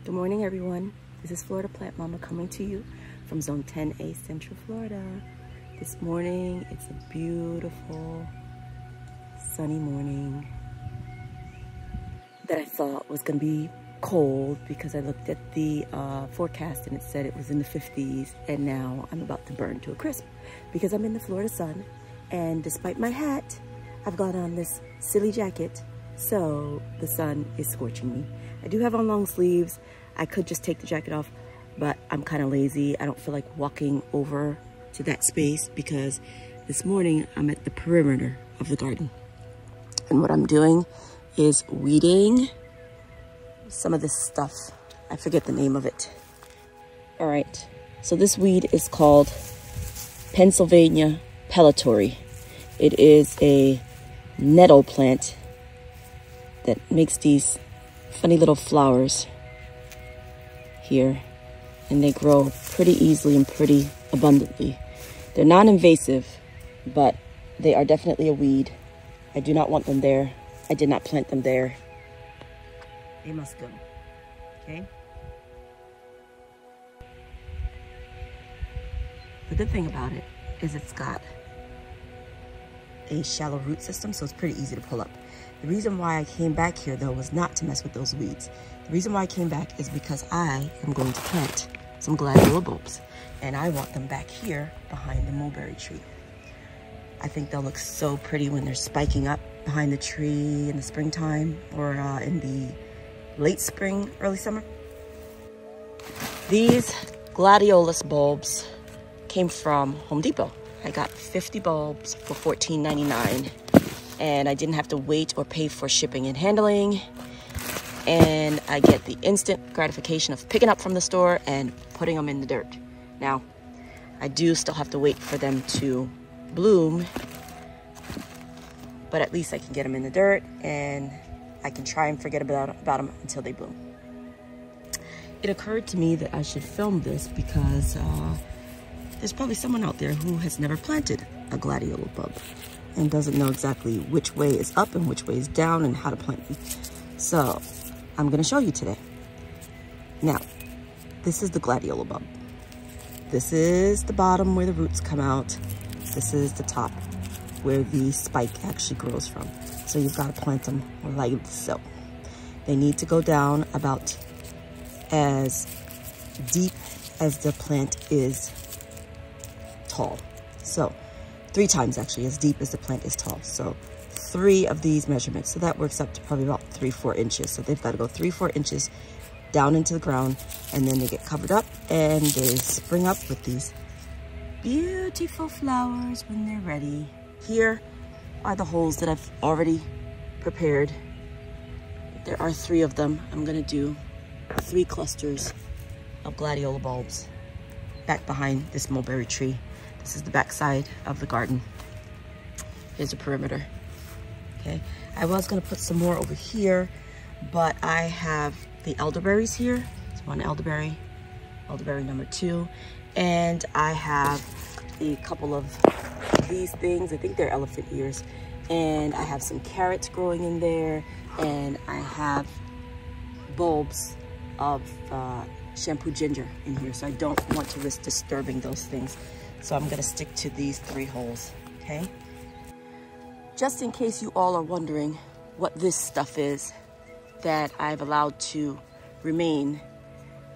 Good morning, everyone. This is Florida Plant Mama coming to you from Zone 10A, Central Florida. This morning, it's a beautiful, sunny morning that I thought was going to be cold because I looked at the forecast and it said it was in the 50s, and now I'm about to burn to a crisp because I'm in the Florida sun, and despite my hat, I've got on this silly jacket, so the sun is scorching me. I do have on long sleeves. I could just take the jacket off, but I'm kind of lazy. I don't feel like walking over to that space because this morning I'm at the perimeter of the garden. And what I'm doing is weeding some of this stuff. I forget the name of it. All right, so this weed is called Pennsylvania pellitory. It is a nettle plant that makes these funny little flowers here, and they grow pretty easily and pretty abundantly. They're non-invasive, but they are definitely a weed. I do not want them there. I did not plant them there. They must go, okay? The good thing about it is it's got a shallow root system, so it's pretty easy to pull up. The reason why I came back here, though, was not to mess with those weeds. The reason why I came back is because I am going to plant some Gladiolus bulbs, and I want them back here behind the mulberry tree. I think they'll look so pretty when they're spiking up behind the tree in the springtime or in the late spring, early summer. These Gladiolus bulbs came from Home Depot. I got 50 bulbs for $14.99, and I didn't have to wait or pay for shipping and handling. And I get the instant gratification of picking up from the store and putting them in the dirt. Now, I do still have to wait for them to bloom, but at least I can get them in the dirt and I can try and forget about them until they bloom. It occurred to me that I should film this because there's probably someone out there who has never planted a gladiolus bulb and doesn't know exactly which way is up and which way is down and how to plant them. So I'm going to show you today. Now, this is the gladiolus bulb. This is the bottom where the roots come out. This is the top where the spike actually grows from. So you've got to plant them like so. They need to go down about as deep as the plant is tall. So 3 times actually as deep as the plant is tall. So 3 of these measurements. So that works up to probably about 3-4 inches. So they've got to go 3-4 inches down into the ground, and then they get covered up and they spring up with these beautiful flowers when they're ready. Here are the holes that I've already prepared. There are 3 of them. I'm gonna do 3 clusters of gladiolus bulbs back behind this mulberry tree. This is the back side of the garden. Here's the perimeter. Okay, I was gonna put some more over here, but I have the elderberries here. It's 1 elderberry, elderberry number 2, and I have a couple of these things. I think they're elephant ears, and I have some carrots growing in there, and I have bulbs of shampoo ginger in here, so I don't want to risk disturbing those things. So I'm gonna stick to these 3 holes, okay? Just in case you all are wondering what this stuff is that I've allowed to remain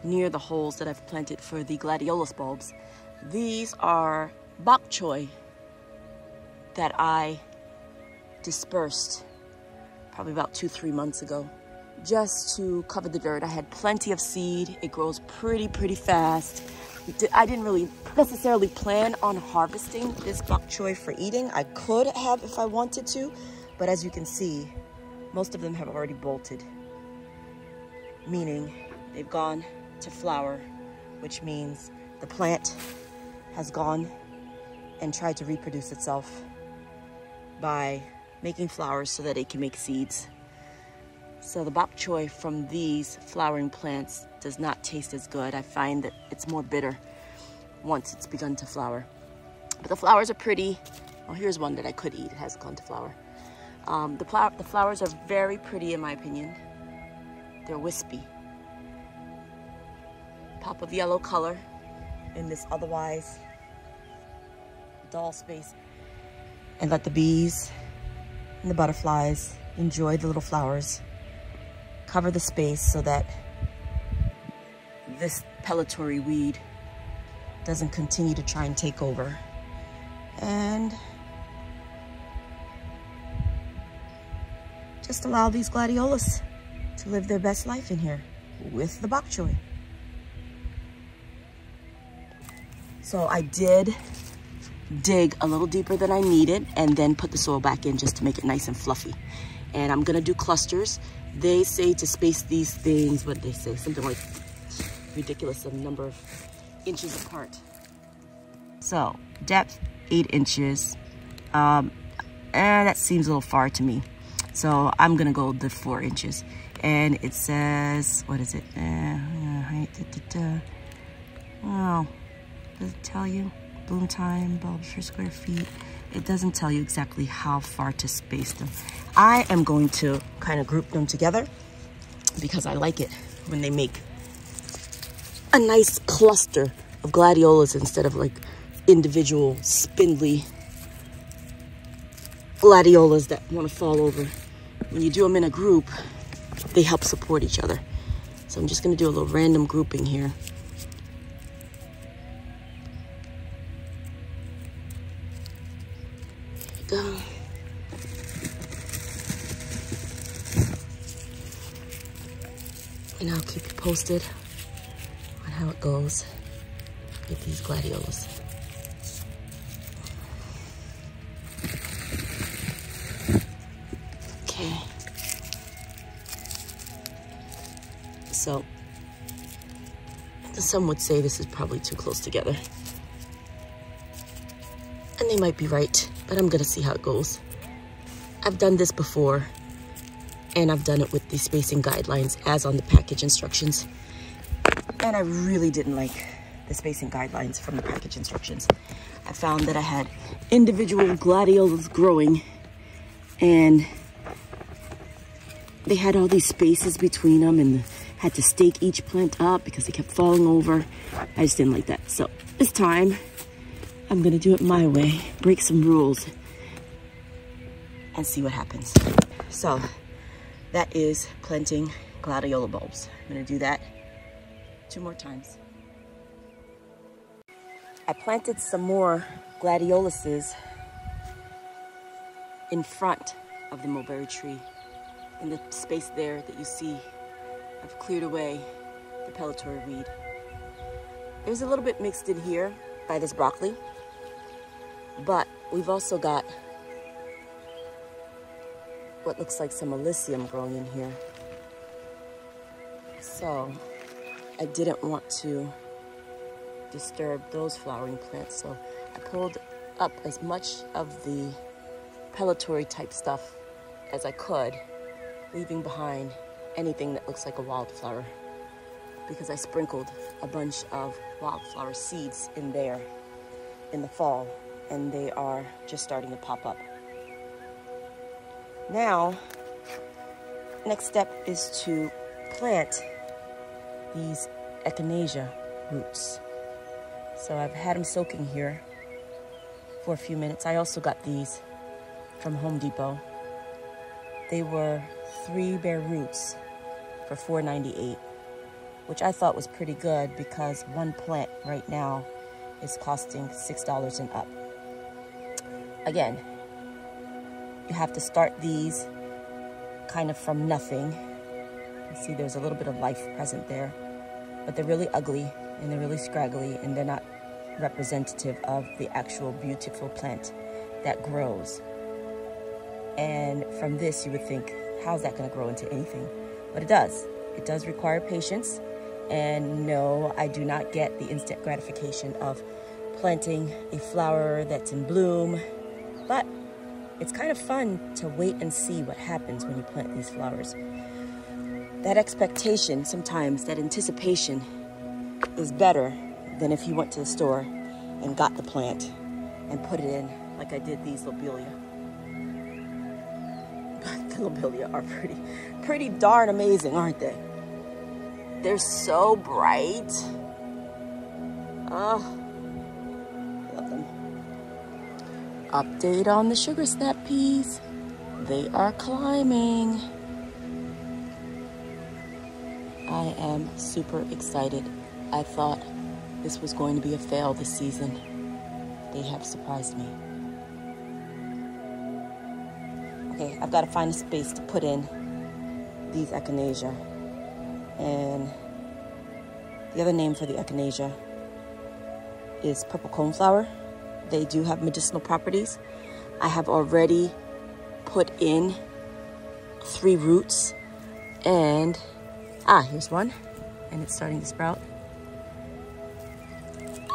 near the holes that I've planted for the gladiolus bulbs, these are bok choy that I dispersed probably about 2-3 months ago just to cover the dirt. I had plenty of seed. It grows pretty fast. I didn't really necessarily plan on harvesting this bok choy for eating. I could have if I wanted to, but as you can see, most of them have already bolted, meaning they've gone to flower, which means the plant has gone and tried to reproduce itself by making flowers so that it can make seeds. So the bok choy from these flowering plants does not taste as good. I find that it's more bitter once it's begun to flower. But the flowers are pretty. Oh, here's one that I could eat. It has gone to flower. The flowers are very pretty in my opinion. They're wispy. pop of yellow color in this otherwise dull space. And let the bees and the butterflies enjoy the little flowers. Cover the space so that this pellitory weed doesn't continue to try and take over. And just allow these gladiolus to live their best life in here with the bok choy. So I did dig a little deeper than I needed and then put the soil back in just to make it nice and fluffy. And I'm gonna do clusters. They say to space these things, what they say, something like ridiculous, a number of inches apart. So depth 8 inches. That seems a little far to me. So I'm gonna go the 4 inches. And it says, what is it? Height, Oh, does it tell you? Bloom time, bulbs per square feet. It doesn't tell you exactly how far to space them. I am going to kind of group them together because I like it when they make a nice cluster of gladiolus instead of like individual spindly gladiolus that want to fall over. When you do them in a group, they help support each other. So I'm just going to do a little random grouping here. Go. And I'll keep you posted on how it goes with these gladiolus. Okay. So, some would say this is probably too close together. And they might be right, but I'm gonna see how it goes. I've done this before, and I've done it with the spacing guidelines as on the package instructions. And I really didn't like the spacing guidelines from the package instructions. I found that I had individual gladiolus growing, and they had all these spaces between them, and had to stake each plant up because they kept falling over. I just didn't like that. So this time, I'm gonna do it my way, break some rules, and see what happens. So that is planting gladiolus bulbs. I'm gonna do that 2 more times. I planted some more gladioluses in front of the mulberry tree. In the space there that you see, I've cleared away the pellitory weed. There's a little bit mixed in here by this broccoli, but we've also got what looks like some Elysium growing in here. So I didn't want to disturb those flowering plants, so I pulled up as much of the pellitory type stuff as I could, leaving behind anything that looks like a wildflower, because I sprinkled a bunch of wildflower seeds in there in the fall, and they are just starting to pop up. Now, next step is to plant these Echinacea roots. So I've had them soaking here for a few minutes. I also got these from Home Depot. They were 3 bare roots for $4.98, which I thought was pretty good because one plant right now is costing $6 and up. Again, you have to start these kind of from nothing. You see there's a little bit of life present there, but they're really ugly and they're really scraggly, and they're not representative of the actual beautiful plant that grows. And from this you would think, how's that going to grow into anything? But it does. It does require patience. And no, I do not get the instant gratification of planting a flower that's in bloom, but it's kind of fun to wait and see what happens when you plant these flowers. That expectation, sometimes that anticipation, is better than if you went to the store and got the plant and put it in like I did these lobelia. But the lobelia are pretty darn amazing, aren't they? They're so bright. Oh, love them. Update on the sugar snap peas. They are climbing. I am super excited. I thought this was going to be a fail this season. They have surprised me. Okay, I've got to find a space to put in these Echinacea. And the other name for the Echinacea is purple coneflower. They do have medicinal properties. I have already put in 3 roots, and here's one, and it's starting to sprout.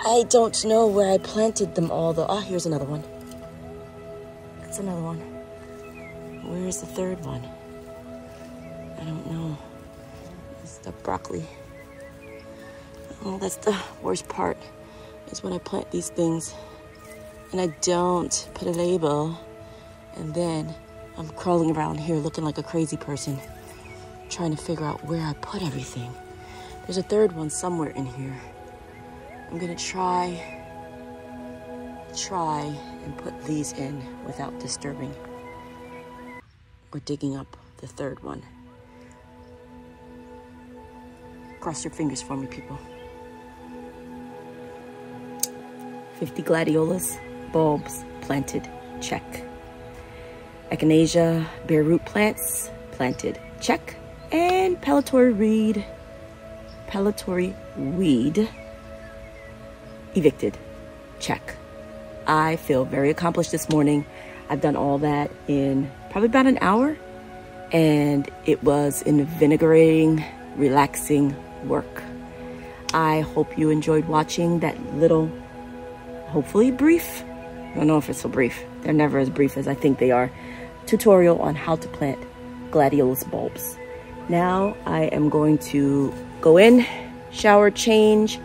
I don't know where I planted them all though. Here's another one. That's another one. Where's the third one? I don't know. It's the broccoli. Oh, that's the worst part, is when I plant these things and I don't put a label, and then I'm crawling around here looking like a crazy person, trying to figure out where I put everything. There's a third one somewhere in here. I'm gonna try and put these in without disturbing or digging up the third one. Cross your fingers for me, people. 50 Gladiolus bulbs planted, check. Echinacea bare root plants planted, check. And pellitory weed evicted, check. I feel very accomplished this morning. I've done all that in probably about an hour, and it was invigorating, relaxing work. I hope you enjoyed watching that little, hopefully brief, I don't know if it's so brief, they're never as brief as I think they are, tutorial on how to plant gladiolus bulbs. Now I am going to go in, shower, change,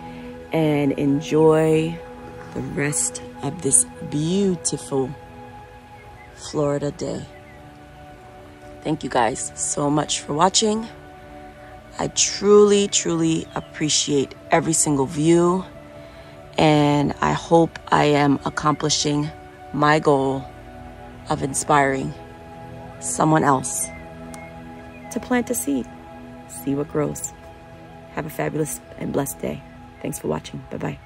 and enjoy the rest of this beautiful Florida day. Thank you guys so much for watching. I truly, truly appreciate every single view, and I hope I am accomplishing my goal of inspiring someone else to plant a seed, see what grows. Have a fabulous and blessed day. Thanks for watching. Bye-bye.